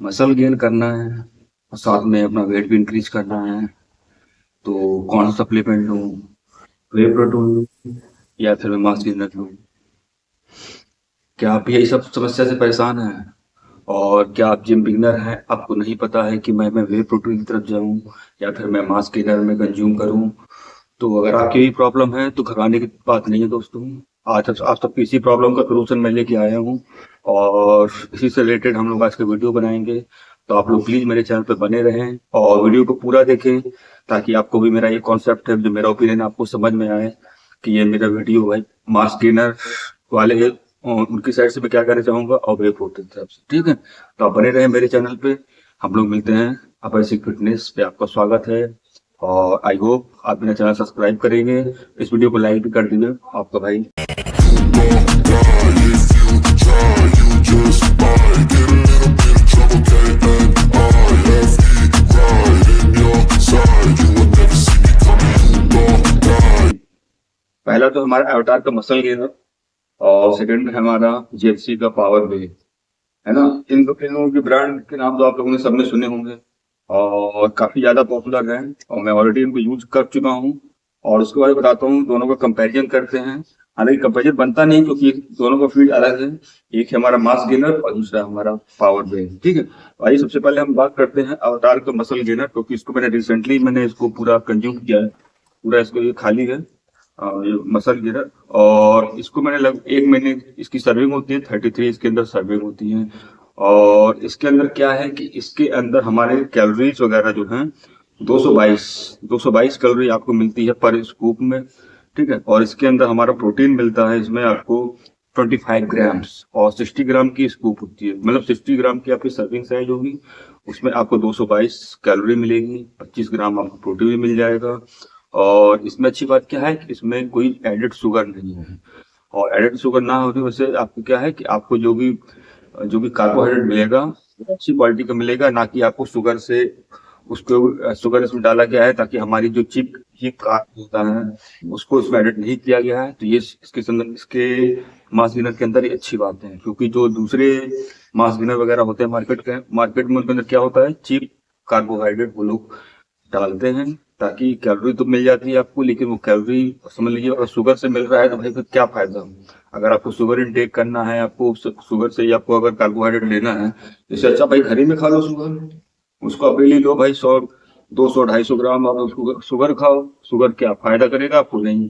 Muscle gain करना है और साथ में अपना वेट भी इंक्रीज करना है। तो कौन सा सप्लीमेंट लूँ? वे प्रोटीन लूँ या फिर मैं मास गेनर लूँ? क्या आप यही सब समस्या से परेशान हैं? और क्या आप जिम बिगनर हैं, आपको नहीं पता है कि मैं वे प्रोटीन की तरफ जाऊँ या फिर मैं मास गेनर में कंज्यूम करूँ? तो अगर आपकी यही प्रॉब्लम है तो घबराने की बात नहीं है दोस्तों। आज तक इसी प्रॉब्लम का सलूशन मैं लेके आया हूँ और इसी से रिलेटेड हम लोग आज के वीडियो बनाएंगे। तो आप लोग प्लीज मेरे चैनल पे बने रहें और वीडियो को पूरा देखें ताकि आपको भी मेरा ये कॉन्सेप्ट है, जो मेरा ओपिनियन आपको समझ में आए कि ये मेरा वीडियो भाई मास गेनर वाले उनकी साइड से मैं क्या कहना चाहूंगा और वे प्रोटीन तरफ से, ठीक है। तो आप बने रहें मेरे चैनल पे। हम लोग मिलते हैं। अपर्सिक फिटनेस पे आपका स्वागत है और आई होप आप मेरा चैनल सब्सक्राइब करेंगे। इस वीडियो को लाइक भी कर दीजिए। आपका भाई। पहला तो हमारा अवतार का मसल गेनर और सेकंड में हमारा जेएफसी का पावर वे, है ना। इन लोगों के ब्रांड के नाम तो आप लोगों ने सबने सुने होंगे और काफी ज्यादा पॉपुलर है और मैं ऑलरेडी इनको यूज कर चुका हूँ। और उसके बाद बताता हूँ, दोनों का कंपैरिजन करते हैं। हालांकि कंपैरिजन बनता नहीं क्योंकि दोनों का फील्ड अलग है। एक है हमारा मास गेनर और दूसरा हमारा पावर गेनर, ठीक है। तो आइए सबसे पहले हम बात करते हैं अवतार का मसल गेनर, क्योंकि इसको मैंने इसको पूरा कंज्यूम किया है। पूरा इसको ये खाली है ये मसल गेनर। और इसको मैंने लगभग 1 महीने इसकी सर्विंग होती है, 33 इसके अंदर सर्विंग होती है। और इसके अंदर क्या है कि इसके अंदर हमारे कैलोरीज वगैरह जो हैं 222 कैलोरी आपको मिलती है पर स्कूप में, ठीक है। और इसके अंदर हमारा प्रोटीन मिलता है इसमें आपको 25 ग्राम्स और 60 ग्राम की स्कूप होती है। मतलब 60 ग्राम की आपकी सर्विंग साइज होगी, उसमें आपको 222 कैलोरी मिलेगी, 25 ग्राम आपको प्रोटीन भी मिल जाएगा। और इसमें अच्छी बात क्या है कि इसमें कोई एडेड शुगर नहीं है। और एडेड शुगर ना होने की वजह से आपको क्या है कि आपको जो भी कार्बोहाइड्रेट मिलेगा वो अच्छी क्वालिटी का मिलेगा, ना कि आपको शुगर से उसको शुगर इसमें डाला गया है ताकि हमारी जो चिप चिप कार्ब होता है उसको इसमें एडिट नहीं किया गया है। तो ये इसके मास गेनर के अंदर ये अच्छी बात है, क्योंकि जो दूसरे मास गेनर वगैरह होते हैं मार्केट में उनके अंदर क्या होता है, चिप कार्बोहाइड्रेट वो लोग डालते हैं ताकि कैलोरी तो मिल जाती है आपको, लेकिन वो कैलोरी समझ लीजिए अगर शुगर से मिल रहा है तो भाई फिर क्या फायदा। अगर आपको शुगर इनटेक करना है, आपको शुगर से ही आपको अगर कार्बोहाइड्रेट लेना है, इससे अच्छा भाई घर ही में खा लो शुगर। उसको आप ले लो भाई 100 200 250 ग्राम आप उसको शुगर खाओ। शुगर क्या फायदा करेगा आपको? नहीं,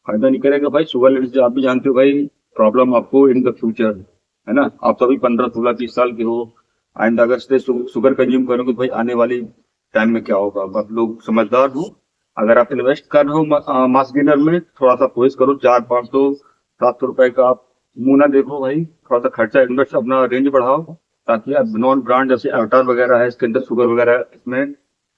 फायदा नहीं करेगा भाई। शुगर लेने से आप भी जानते हो भाई प्रॉब्लम आपको इन द फ्यूचर, है ना। आप तो अभी 15 16 30 साल के हो, आइंदा अगर से शुगर कंज्यूम करोगे तो भाई आने वाली टाइम में क्या होगा। आप लोग समझदार हो। अगर आप इन्वेस्ट कर रहे हो मास गेनर में, थोड़ा सा कोशिश करो 400 500 700 रुपए का आप मुंह ना देखो भाई। थोड़ा सा खर्चा इन्वेस्ट अपना रेंज बढ़ाओ ताकि आप नॉन ब्रांड जैसे अवतार वगैरह है इसके अंदर शुगर वगैरह इसमें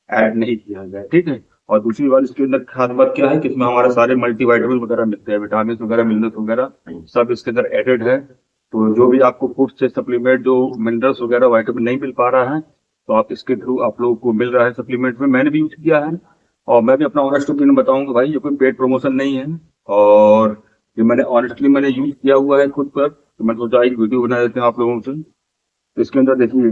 ऐड नहीं किया जाए, ठीक है। और दूसरी बात इसके अंदर खास बात क्या है कि इसमें हमारे सारे मल्टीविटामिन वगैरह मिलते हैं, विटामिन वगैरह मिनरल्स वगैरह सब इसके अंदर एडेड है। तो जो भी आपको फूड से सप्लीमेंट जो मिनरल्स वगैरह विटामिन नहीं मिल पा रहा है तो आप इसके थ्रू आप लोगों को मिल रहा है सप्लीमेंट में। मैंने भी यूज किया है और मैं भी अपना ऑनेस्ट ओपिनियन बताऊंगा भाई, ये कोई पेड प्रमोशन नहीं है। और ये मैंने यूज किया हुआ है खुद पर, तो मैं सोचा एक वीडियो बना देते हैं आप लोगों से। तो इसके अंदर देखिए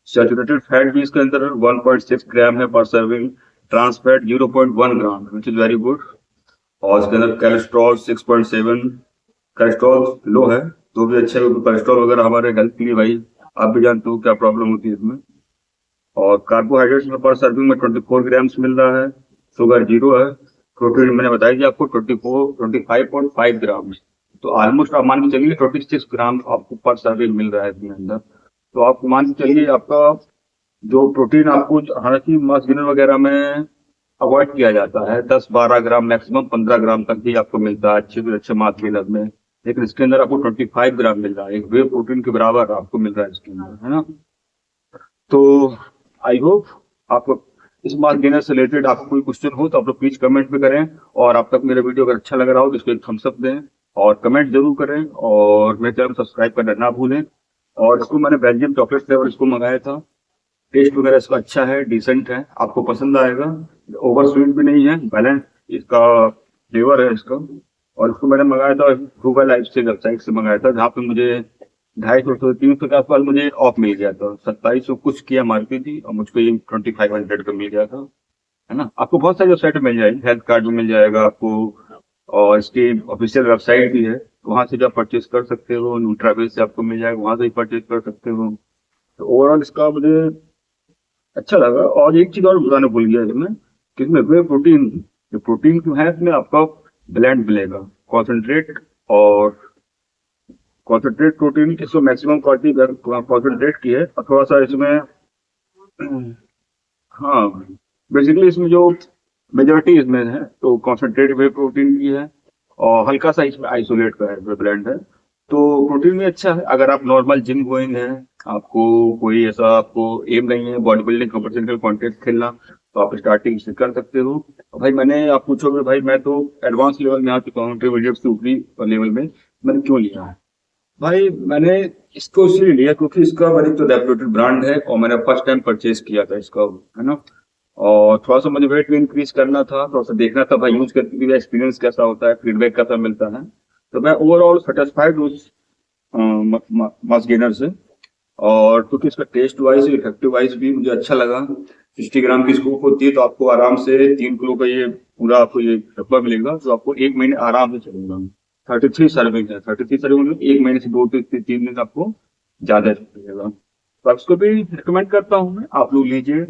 सैचुरेटेड फैट भी इसके अंदर 1.6 ग्राम है पर serving, trans fat 0.1 gram which is very good. और इसके अंदर कोलेस्ट्रॉल 6.7, कोलेस्ट्रॉल लो है तो भी अच्छा है क्योंकि कोलेस्ट्रॉल वगैरह हमारे हेल्थ के लिए भाई आप भी जानते हो क्या प्रॉब्लम होती है इसमें। और कार्बोहाइड्रेट्स में पर सर्विंग में 24 ग्राम्स मिल रहा है, शुगर 0 है, प्रोटीन मैंने बताया कि आपको 25.5 ग्राम। तो ऑलमोस्ट आप मान के चलिए 26 ग्राम आपको पर सर्विंग मिल रहा है इसके अंदर। तो आप मान के चलिए आपका जो प्रोटीन आपको हालांकि मास गेनर वगैरह में अवॉइड किया जाता है, 10 12 ग्राम मैक्सिमम 15 ग्राम तक ही आपको मिलता है अच्छे से अच्छे मास गेनर में, लेकिन इसके अंदर आपको 25 ग्राम मिल रहा है, एक वे प्रोटीन के बराबर आपको मिल रहा है इसके अंदर, है ना। तो आई होप आपको इस मास गेनर से रिलेटेड आपको कोई क्वेश्चन हो तो आप लोग प्लीज कमेंट में करें। और आप तक मेरा वीडियो अगर अच्छा लग रहा हो तो इसको एक थम्स अप दें और कमेंट जरूर करें और मेरे चैनल को सब्सक्राइब करना ना भूलें। और इसको मैंने बेल्जियम चॉकलेट फ्लेवर इसको मंगाया था, टेस्ट वगैरह इसका अच्छा है, डिसेंट है, आपको पसंद आएगा। ओवर स्वीट भी नहीं है, बैलेंस इसका फ्लेवर है इसका। और इसको मैंने मंगाया था गूगल लाइफ से वेबसाइट से मंगाया था, जहाँ पे मुझे 250 से 300 के आसपास मुझे ऑफ मिल गया था। 2700 कुछ की एमआरपी थी और मुझको ये 2500 का मिल गया था, है ना। आपको बहुत सारी वेबसाइट मिल जाएगी, हेल्थ कार्ड भी मिल जाएगा आपको, और इसकी ऑफिशियल वेबसाइट भी है, वहां से भी आप परचेज कर सकते हो। न्यूट्रावेल से आपको मिल जाएगा, वहां से भी परचेज कर सकते हो। तो ओवरऑल इसका मुझे अच्छा लगा। और एक चीज और बताना भूल गया इसमें, कि इसमें वे प्रोटीन, जो प्रोटीन क्यों है इसमें, आपका ब्लेंड मिलेगा, कॉन्सेंट्रेट और कॉन्सेंट्रेट प्रोटीन, इसको मैक्सिमम क्वालिटी कॉन्सेंट्रेट की है, और थोड़ा सा इसमें हाँ, बेसिकली इसमें जो मेजोरिटी इसमें है तो कॉन्सेंट्रेट वे प्रोटीन की है, और हल्का सा इसमें आइसोलेट का है, ब्लेंड है। तो प्रोटीन भी अच्छा है। अगर आप नॉर्मल जिम गोइंग है, आपको कोई ऐसा आपको एम नहीं है बॉडी बिल्डिंग कंपटीशन कॉन्टेस्ट खेलना, तो आप स्टार्टिंग से कर सकते हो। और भाई मैंने, आप पूछोगे भाई मैं तो एडवांस लेवल में आ चुका हूँ, इंटरमीडिएट से ऊपरी लेवल में, मैंने क्यों लिया है भाई? मैंने इसको इसलिए लिया क्योंकि इसका मेरी तो रेप्यूटेड ब्रांड है, और मैंने फर्स्ट टाइम परचेज किया था इसका, है ना। और थोड़ा सा मुझे वेट भी इंक्रीज करना था, थोड़ा सा देखना था भाई यूज करके भी एक्सपीरियंस कैसा होता है, फीडबैक कैसा मिलता है। तो मैं ओवरऑल सेटिस्फाइड हूँ मास गेनर से। और क्योंकि इसका टेस्ट वाइज, इफेक्टिव वाइज भी मुझे अच्छा लगा। 60 ग्राम की स्कूप होती है, तो आपको आराम से 3 किलो का ये पूरा आपको ये डब्बा मिलेगा, तो आपको 1 महीने आराम से चलेगा। 33 सर्विंग है, 33 सर्विंग मतलब 1 महीने से 2 से 3 दिन आपको ज्यादा मिलेगा। तो आप इसको भी रिकमेंड करता हूँ मैं, आप लोग लीजिए।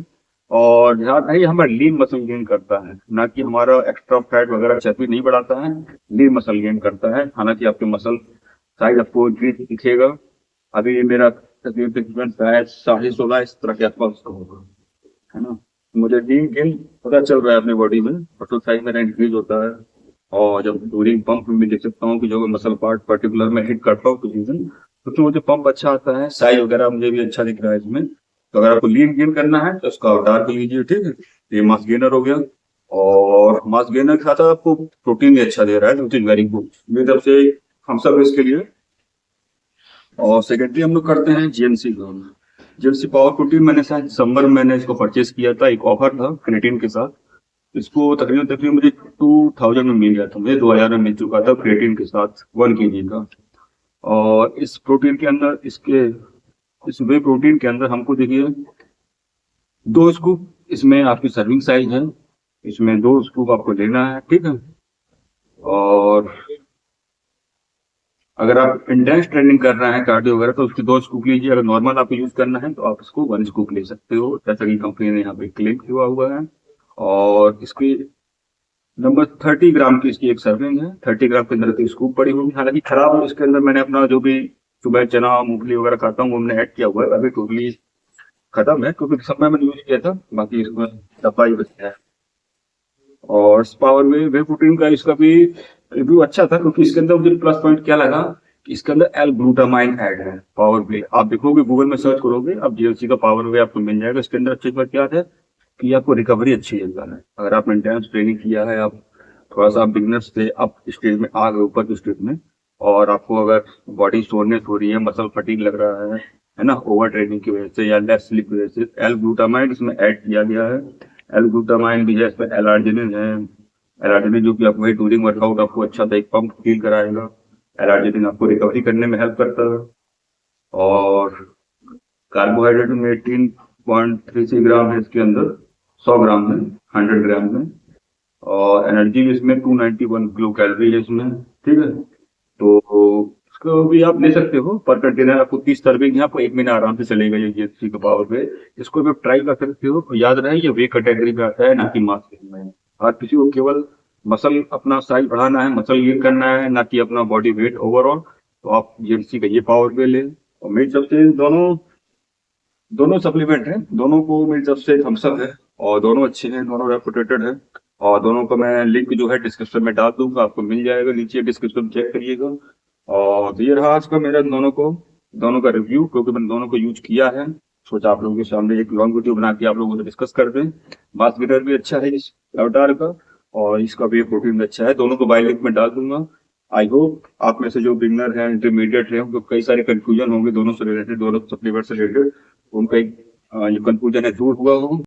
और ध्यान रहे हमारा लीन मसल गेन करता है, ना कि हमारा एक्स्ट्रा फैट वगैरह चर्बी नहीं बढ़ाता है, लीन मसल गेन करता है। हालांकि आपके मसल साइज आपको इंक्रीज दिखेगा। अभी ये मेरा तकरीबन शायद 16.5 इस तरह के आसपास का होगा, है ना। मुझे लीन गेन पता चल रहा है अपनी बॉडी में, मसल साइज मेरा इंक्रीज होता है। और जब ड्यूरिंग पंप में भी देख सकता हूँ कि जो मसल पार्ट पर्टिकुलर में हिट करता हूँ पोजीशन, तो मुझे पंप अच्छा आता है, साइज वगैरह मुझे भी अच्छा दिख रहा है इसमें। तो अगर आपको लीन गेन करना है तो उसका अवतार कर लीजिए, ठीक है। ये मास गेनर हो गया। और मास गेनर के साथ साथ आपको प्रोटीन भी अच्छा दे रहा है, विच इज वेरी गुड मेरी तरफ से, हम सब इसके लिए। और सेकेंडरी हम लोग करते हैं जीएमसी का। जीएमसी पावर प्रोटीन मैंने शायद दिसंबर में मैंने इसको परचेज किया था, एक ऑफर था क्रेटिन के साथ। इसको तकरीबन तकरीबन मुझे 2000 में मिल गया था, मुझे 2000 में मिल चुका था क्रेटिन के साथ 1 kg का। और इस प्रोटीन के अंदर, इस वे प्रोटीन के अंदर हमको देखिए 2 स्कूप इसमें आपकी सर्विंग साइज है, इसमें 2 स्कूप आपको लेना है, ठीक है। और अगर आप इंटेंस ट्रेनिंग कर रहे हैं कार्डियो वगैरह, तो उसकी 2 स्कूप लीजिए। अगर नॉर्मल आपको यूज करना है तो आप इसको 1 स्कूप ले सकते हो, जैसा कि कंपनी ने यहाँ पे क्लेम किया हुआ है। और इसकी नंबर 30 ग्राम की इसकी एक सर्विंग है, 30 ग्राम के अंदर 3 स्कूप पड़ी होगी। हालांकि खराब इसके अंदर मैंने अपना जो भी सुबह चना मूंगफली वगैरह खाता हूँ वो मैंने ऐड किया हुआ है, अभी टोटली खत्म है क्योंकि समय मैंने यूज किया था, बाकी इसमें डब्बा ही बचा है। और पावर वे प्रोटीन का इसका भी रिव्यू अच्छा था, क्योंकि इसके अंदर मुझे प्लस पॉइंट क्या लगा कि इसके अंदर एल ग्लूटामाइन ऐड है। पावर वे आप देखोगे, गूगल में सर्च करोगे, अब जीएलसी का पावर वे आपको मिल जाएगा। इसके अंदर अच्छी बात क्या है कि आपको रिकवरी अच्छी जल्दा है। अगर आप मेंटेनेंस ट्रेनिंग किया है, आप थोड़ा सा बिगनर्स से अप स्टेज में आ गए, ऊपर की स्टेज में, और आपको अगर बॉडी सोरनेस हो रही है, मसल फटीग लग रहा है ना, ओवर ट्रेनिंग की वजह से या लेस स्लीप की वजह से, एल ग्लूटामाइन इसमें ऐड किया गया है। एल ग्लूटामाइन भी है, इसमें एलार्जिनिन है। एलार्जिनिन जो कि आपको वही टूरिंग वर्कआउट आपको अच्छा सा एक पंप फील कराएगा। एलार्जिनिन आपको रिकवरी करने में हेल्प करता है। और कार्बोहाइड्रेट में 18.33 ग्राम है इसके अंदर, 100 ग्राम में, 100 ग्राम में। और एनर्जी भी इसमें 291 किलो कैलोरी है इसमें, ठीक है। तो इसको भी आप ले सकते हो, पर कंटेनर आपको 30 सर्विंग है, आपको 1 महीना आराम से चलेगा ये जीएससी का पावर पे। इसको भी आप ट्राई कर सकते हो। याद रहे ये वे कैटेगरी में आता है, ना कि मास में। और किसी को केवल मसल अपना साइज बढ़ाना है, मसल गेन करना है, ना कि अपना बॉडी वेट ओवरऑल, तो आप जीएमसी का ये पावर पे ले। और मेरी तरफ से दोनों दोनों सप्लीमेंट हैं, दोनों को मेरी तरफ से थम्स अप है, और दोनों अच्छे हैं, दोनों रेपुटेटेड है। और दोनों का मैं लिंक जो है डिस्क्रिप्शन में डाल दूंगा, आपको मिल जाएगा, नीचे डिस्क्रिप्शन चेक करिएगा। और ये रहा आज का मेरा दोनों का रिव्यू, क्योंकि मैंने दोनों को यूज किया है। सोचा आप लोगों के सामने एक लॉन्ग वीडियो बना के आप लोगों से डिस्कस कर दें। मास गेनर भी अच्छा है इस अवतार का, और इसका भी प्रोटीन भी अच्छा है, दोनों को बाय लिंक में डाल दूंगा। आई होप आप में से जो बिगनर हैं, इंटरमीडिएट हैं, उनको कई सारे कंफ्यूजन होंगे दोनों से रिलेटेड, दोनों सप्लीमेंट से रिलेटेड, उनका एक जो कंफ्यूजन है दूर हुआ हो।